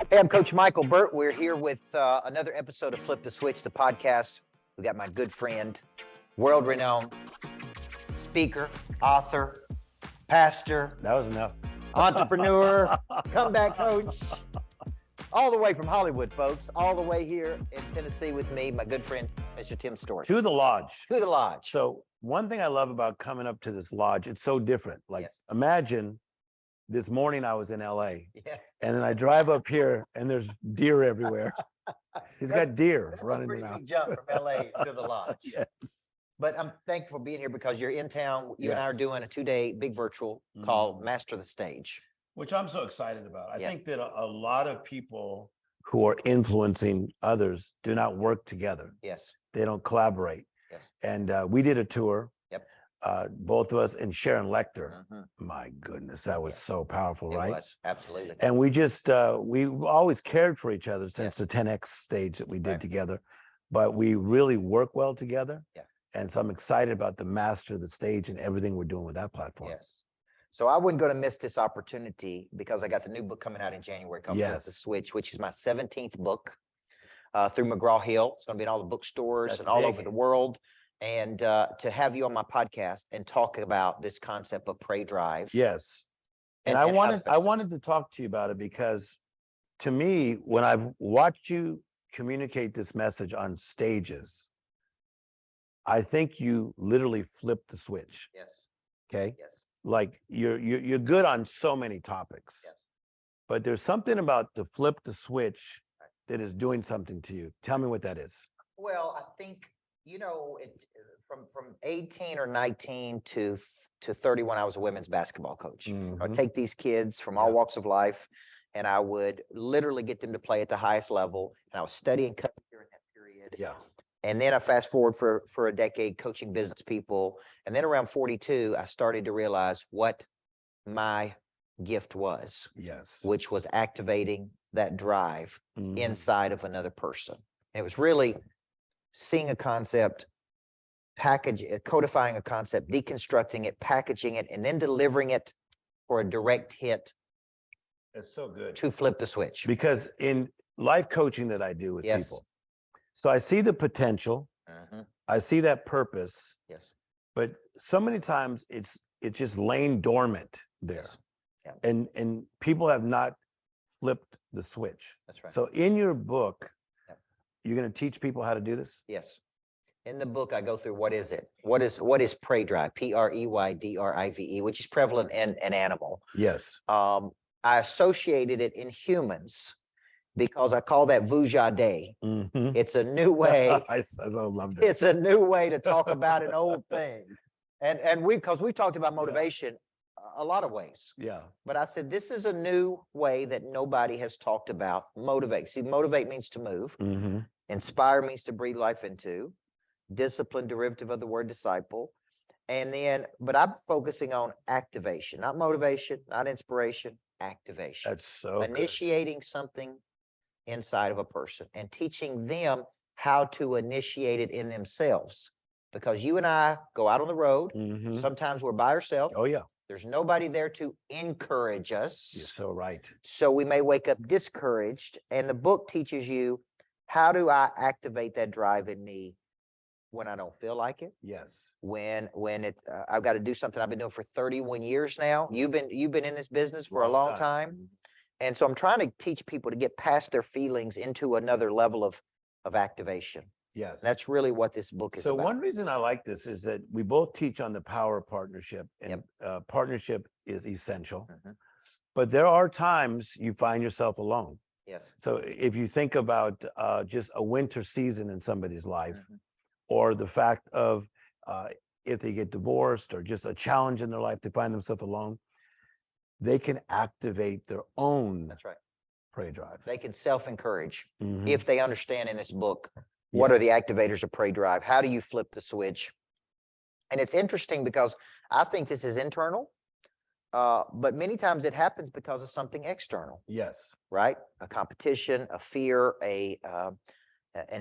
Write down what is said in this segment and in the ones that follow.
Hey, I'm Coach Micheal Burt. We're here with another episode of Flip the Switch, the podcast. We got my good friend, world-renowned speaker, author, pastor, That was enough. entrepreneur, comeback coach, all the way from Hollywood, folks, all the way here in Tennessee with me, my good friend, Mr. Tim Storey. To the lodge. To the lodge. So one thing I love about coming up to this lodge, it's so different. Like Yes. Imagine this morning I was in LA Yeah. and then I drive up here and there's deer everywhere. He's got deer That's running a pretty around. big jump from LA to the lodge. Yes. But I'm thankful for being here because you're in town. You and I Yes. are doing a 2-day big virtual called Master the Stage. Which I'm so excited about. I Yeah. think that a lot of people who are influencing others do not work together. Yes. They don't collaborate. Yes. And we did a tour. Yep. Both of us and Sharon Lecter. Mhm. My goodness, that was Yeah. so powerful, It right? was, absolutely. And we just we've always cared for each other since Yes. the 10X stage that we did Right. together, but we really work well together. Yeah. And so I'm excited about the master of the stage and everything we're doing with that platform. Yes. So I wasn't going to miss this opportunity because I got the new book coming out in January called Flip the Yes. Switch, which is my 17th book through McGraw-Hill. It's going to be in all the bookstores That's and all over big. the world. And to have you on my podcast and talk about this concept of Pray Drive. Yes. And And I how wanted to I fix it. wanted to talk to you about it because to me, when I've watched you communicate this message on stages, I think you literally flipped the switch. Yes. Okay. Yes. Like you're good on so many topics. Yes. But there's something about the flip the switch that is doing something to you. Tell me what that is. Well, I think, from 18 or 19 to 31, I was a women's basketball coach. I'd Mhm. take these kids from all Yeah. walks of life, and I would literally get them to play at the highest level. And I was studying coaching during that period. Yeah. And then I fast forward for a decade coaching business people. And then around 42, I started to realize what my gift was, Yes. which was activating that drive Mhm. inside of another person. And it was really seeing a concept, codifying a concept, deconstructing it, packaging it, and then delivering it for a direct hit It's so good. to flip the switch. Because in life coaching that I do with Yes. people, so I see the potential, Mhm. I see that purpose, Yes. but so many times it's just laying dormant there. Yes. And people have not flipped the switch. That's right. So in your book, Yep. you're going to teach people how to do this? Yes. In the book, I go through what is it? What is prey drive? PREYDRIVE, which is prevalent in an animal. Yes. I associated it in humans because I call that Vujade. Mhm. It's a new way. I loved it. It's a new way to talk about an old thing. And because we talked about motivation a lot of ways. Yeah. But I said, this is a new way that nobody has talked about. Motivate. See, motivate means to move. Hmm. Inspire means to breathe life into. Discipline, derivative of the word disciple. And then, but I'm focusing on activation, not motivation, not inspiration, activation. That's so good. Initiating something inside of a person and teaching them how to initiate it in themselves. Because you and I go out on the road. Mhm. Sometimes we're by ourselves. Oh, yeah. There's nobody there to encourage us. You're so right. So we may wake up discouraged. And the book teaches you, how do I activate that drive in me when I don't feel like it? Yes. When it's I've got to do something I've been doing for 31 years now. You've been in this business for a long time. And so I'm trying to teach people to get past their feelings into another level of activation. Yes. That's really what this book is So about. one reason I like this is that we both teach on the power of partnership, and partnership is essential. Mhm. But there are times you find yourself alone. Yes. So if you think about just a winter season in somebody's life, Mhm. or the fact of if they get divorced or just a challenge in their life to find themselves alone, they can activate their own That's right. prey drive. They can self-encourage Mhm. if they understand in this book, what are the activators of prey drive? How do you flip the switch? And it's interesting because I think this is internal, but many times it happens because of something external, Yes. right? A competition, a fear, an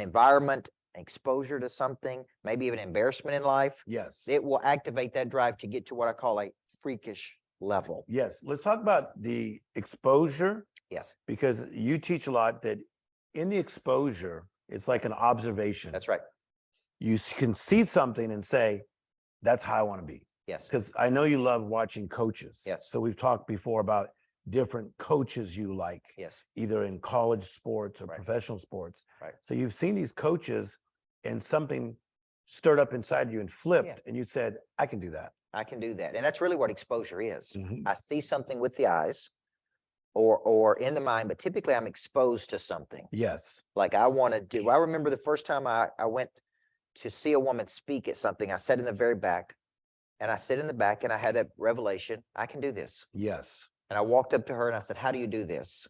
environment, exposure to something, maybe even embarrassment in life. Yes. It will activate that drive to get to what I call a freakish level. Yes. Let's talk about the exposure, Yes, because you teach a lot that in the exposure, it's like an observation. that's right. You can see something and say, that's how I want to be. Yes, Because I know you love watching coaches. Yes. So we've talked before about different coaches you like, yes, either in college sports or Right. professional sports. Right. So you've seen these coaches and something stirred up inside you and flipped, Yeah. and you said, I can do that. I can do that. And that's really what exposure is. Mhm. I see something with the eyes or in the mind, but typically I'm exposed to something. Yes. Like I want to do. I remember the first time I went to see a woman speak at something, I sat in the very back and I sit in the back and I had that revelation, I can do this. Yes. And I walked up to her and I said, how do you do this?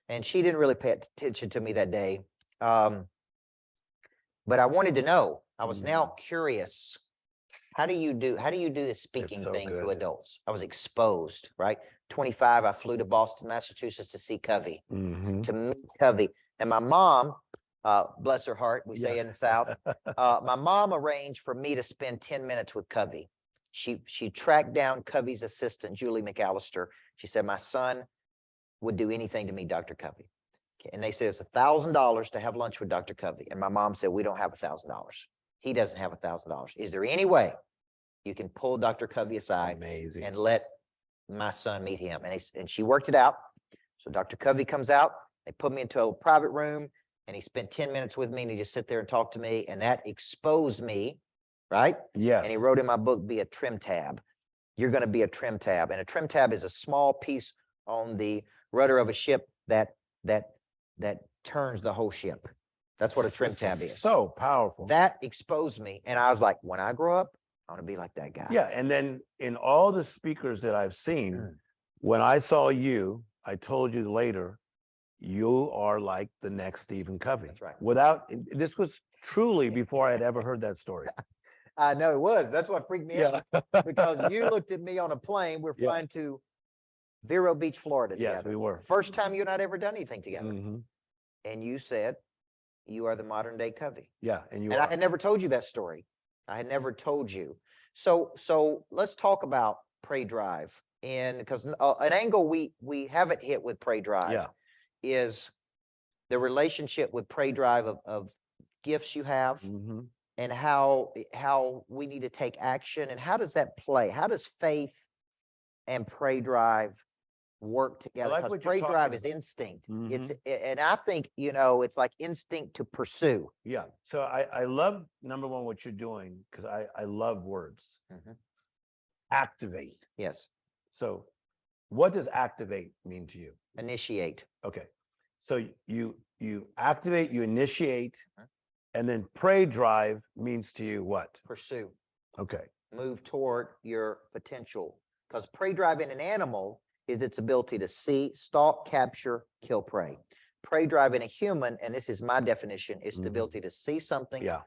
And she didn't really pay attention to me that day. But I wanted to know. I was now curious. How do you do this speaking so thing to good. adults? I was exposed, right? 25, I flew to Boston, Massachusetts to see Covey, Mhm. to meet Covey. And my mom, bless her heart, we say Yeah. in the South, my mom arranged for me to spend 10 minutes with Covey. She tracked down Covey's assistant, Julie McAllister. She said, my son would do anything to meet Dr. Covey. Okay, and they said it's $1,000 to have lunch with Dr. Covey. And my mom said, we don't have $1,000. He doesn't have $1,000. Is there any way you can pull Dr. Covey aside Amazing. and let my son meet him? And she worked it out. So Dr. Covey comes out, they put me into a private room and he spent 10 minutes with me and he just sit there and talk to me. And that exposed me, right? Yes. And he wrote in my book, be a trim tab. You're going to be a trim tab. And a trim tab is a small piece on the rudder of a ship that turns the whole ship. That's what a trim tab is. So powerful. That exposed me. And I was like, when I grow up, I want to be like that guy. Yeah. And then in all the speakers that I've seen, when I saw you, I told you later, you are like the next Stephen Covey. That's right. This was truly before I had ever heard that story. I know it was. That's what freaked me out. Because you looked at me on a plane. We're Yeah. flying to Vero Beach, Florida Yes, together. we were. First time you and I'd ever done anything together. Mhm. And you said, you are the modern day Covey. Yeah. And I had never told you that story. I had never told you. So let's talk about Pray Drive. And because an angle we haven't hit with Pray Drive is the relationship with Pray Drive of gifts you have Mhm. and how we need to take action. And how does that play? How does faith and Pray Drive work together? like Because what you're Pray talking Drive is about. instinct. Mhm. And I think, it's like instinct to pursue. Yeah. So I love, number one, what you're doing, because I love words. Mhm. Activate. Yes. So what does activate mean to you? Initiate. Okay. So you activate, you initiate, Mhm. and then Pray Drive means to you what? Pursue. Okay. Move toward your potential. Because Prey Drive in an animal is its ability to see, stalk, capture, kill prey. Prey Drive in a human, and this is my definition, is the ability to see something Yeah.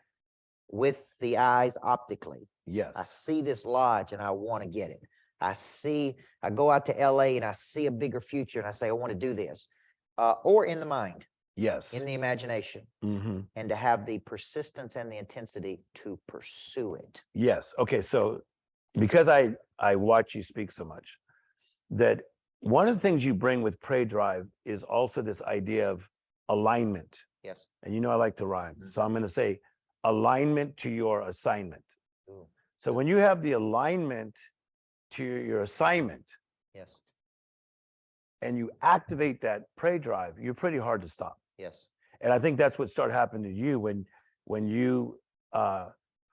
with the eyes optically. Yes. I see this lodge and I want to get it. I go out to LA and I see a bigger future and I say, I want to do this. Or in the mind, Yes. in the imagination, Mhm. and to have the persistence and the intensity to pursue it. Yes. Okay. So because I watch you speak so much, that one of the things you bring with Pray Drive is also this idea of alignment. Yes. And I like to rhyme. So I'm going to say alignment to your assignment. Ooh. So when you have the alignment to your assignment Yes. and you activate that Pray Drive, you're pretty hard to stop. Yes. And I think that's what started happening to you when you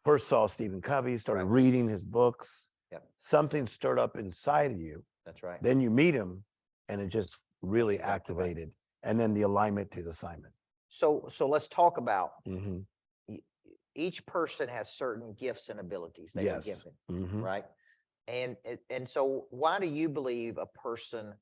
first saw Stephen Covey, started Right. reading his books. Yep. Something stirred up inside of you. That's right. Then you meet him and it just really That's exactly right. activated. And then the alignment to the assignment. So let's talk about Mhm. each person has certain gifts and abilities they were Yes. given, Mhm. right? And so why do you believe a person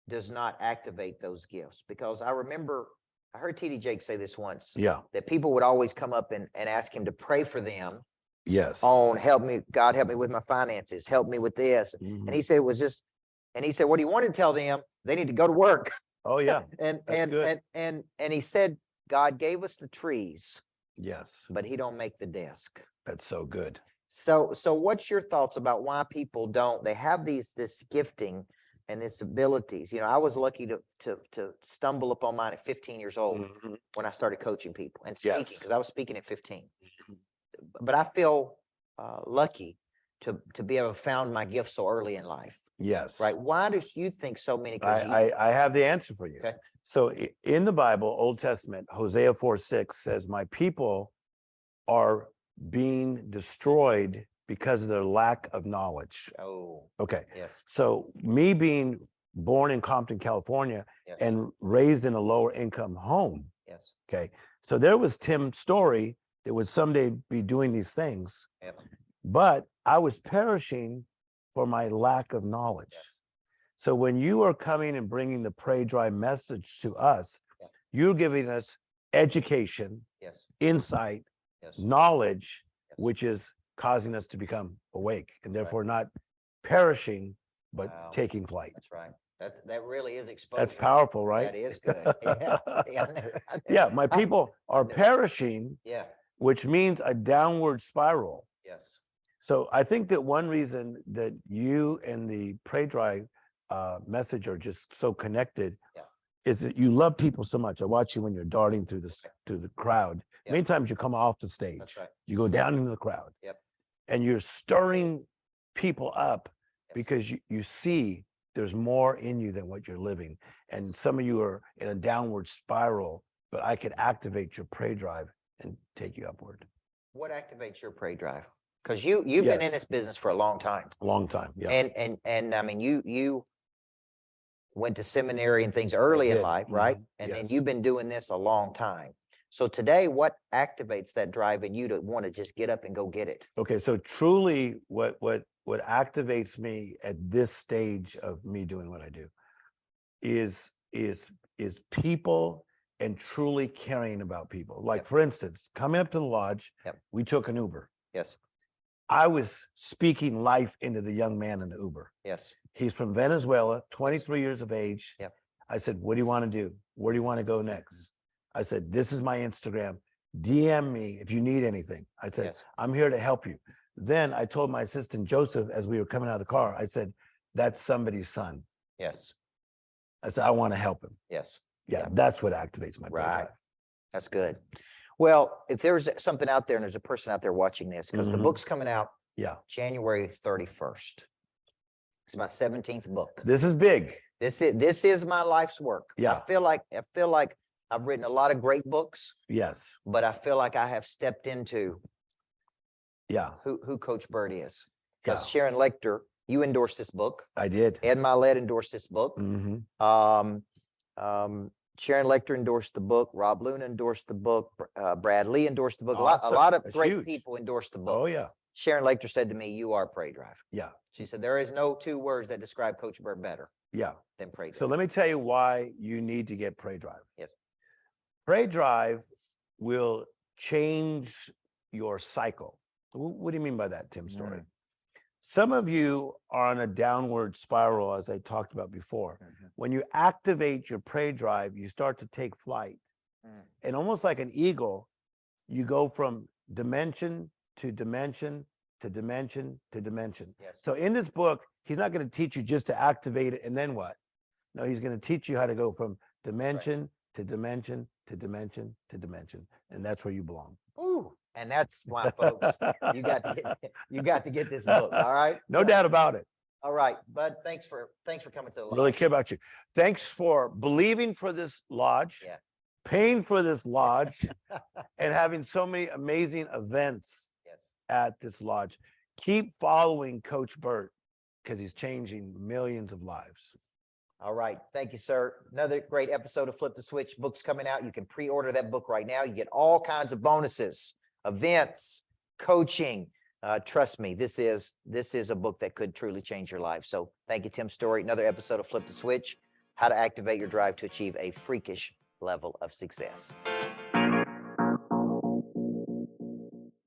does not activate those gifts? Because I remember I heard TD Jakes say this once, Yeah. that people would always come up and ask him to pray for them Yes. on help me, God help me with my finances, help me with this. Mhm. And he said it was just, and he said what he wanted to tell them, they need to go to work. Oh yeah. and That's good. and he said, God gave us the trees, Yes. but he don't make the desk. That's so good. So what's your thoughts about why people don't, they have this gifting and this abilities? You know, I was lucky to stumble upon mine at 15 years old when I started coaching people and speaking, Yes. because I was speaking at 15. But I feel lucky to be able to found my gift so early in life. Yes. Right. Why do you think so many? 'Cause I have the answer for you. Okay. So in the Bible, Old Testament, Hosea 4:6 says, my people are being destroyed because of their lack of knowledge. Oh, Okay. yes, So me being born in Compton, California, yes, and raised in a lower income home. yes, Okay. So there was Tim Storey that would someday be doing these things, yep, but I was perishing for my lack of knowledge. yes, So when you are coming and bringing the Pray Drive message to us, yeah, you're giving us education, yes, insight, yes, knowledge, yes. which is causing us to become awake and Right. therefore not perishing, but Wow. taking flight. That's right. That really is exposure. That's powerful, right? That is good. Yeah, yeah, Yeah, my people are perishing, yeah, which means a downward spiral. yes, So I think that one reason that you and the Pray Drive message are just so connected yeah, is that you love people so much. I watch you when you're darting through the crowd. Yeah. Many times you come off the stage, That's right. you go down into the crowd, Yep. and you're stirring people up Yes. because you see there's more in you than what you're living. And some of you are in a downward spiral, but I could activate your Pray Drive and take you upward. What activates your Pray Drive? Because you've been in Yes. this business for a long time. A long time. Yeah. And I mean, you went to seminary and things early in did. life, right? And then Yes. you've been doing this a long time. So today, what activates that drive in you to want to just get up and go get it? Okay, so truly what activates me at this stage of me doing what I do is people and truly caring about people. Like, Yep. for instance, coming up to the lodge, Yep. we took an Uber. Yes, I was speaking life into the young man in the Uber. yes, He's from Venezuela, 23 years of age. Yep. I said, what do you want to do? Where do you want to go next? I said, this is my Instagram. DM me if you need anything. I said, yes, I'm here to help you. Then I told my assistant, Joseph, as we were coming out of the car, I said, that's somebody's son. yes, I said, I want to help him. yes. Yeah, Yep. that's what activates my Pray Right. Drive. That's good. Well, if there's something out there and there's a person out there watching this, because the Mhm. book's coming out Yeah, January 31st. It's my 17th book. this is big. This is my life's work. Yeah. I feel like I've written a lot of great books, Yes. but I feel like I have stepped into Yeah, who Coach Burt is. yeah, Because Sharon Lecter, you endorsed this book. I did. Ed Milet endorsed this book. Mhm. Sharon Lecter endorsed the book. Rob Luna endorsed the book. Brad Lee endorsed the book. Awesome. A lot of That's great huge. people endorsed the book. Oh, yeah. Sharon Lecter said to me, "You are Pray Drive." Yeah, She said, "There is no two words that describe Coach Burt better yeah. than Pray Drive." So let me tell you why you need to get Pray Drive. Yes. Pray Drive will change your cycle. What do you mean by that, Tim Storey? Some of you are on a downward spiral, as I talked about before. When you activate your Pray Drive, you start to take flight. And almost like an eagle, you go from dimension to dimension to dimension to dimension. Yes. So in this book, he's not going to teach you just to activate it and then what? No, he's going to teach you how to go from dimension to dimension to dimension to dimension. And that's where you belong. Ooh, and that's why, folks, you got to get this book. All right. No doubt about it. All right, Bud. Thanks for coming to the Really lodge. care about you. Thanks for believing for this lodge, Yeah. paying for this lodge, and having so many amazing events Yes. at this lodge. Keep following Coach Burt because he's changing millions of lives. All right. Thank you, sir. Another great episode of Flip the Switch. Book's coming out. You can pre-order that book right now. You get all kinds of bonuses, events, coaching. Trust me, this is a book that could truly change your life. So thank you, Tim Storey. Another episode of Flip the Switch, how to activate your drive to achieve a freakish level of success.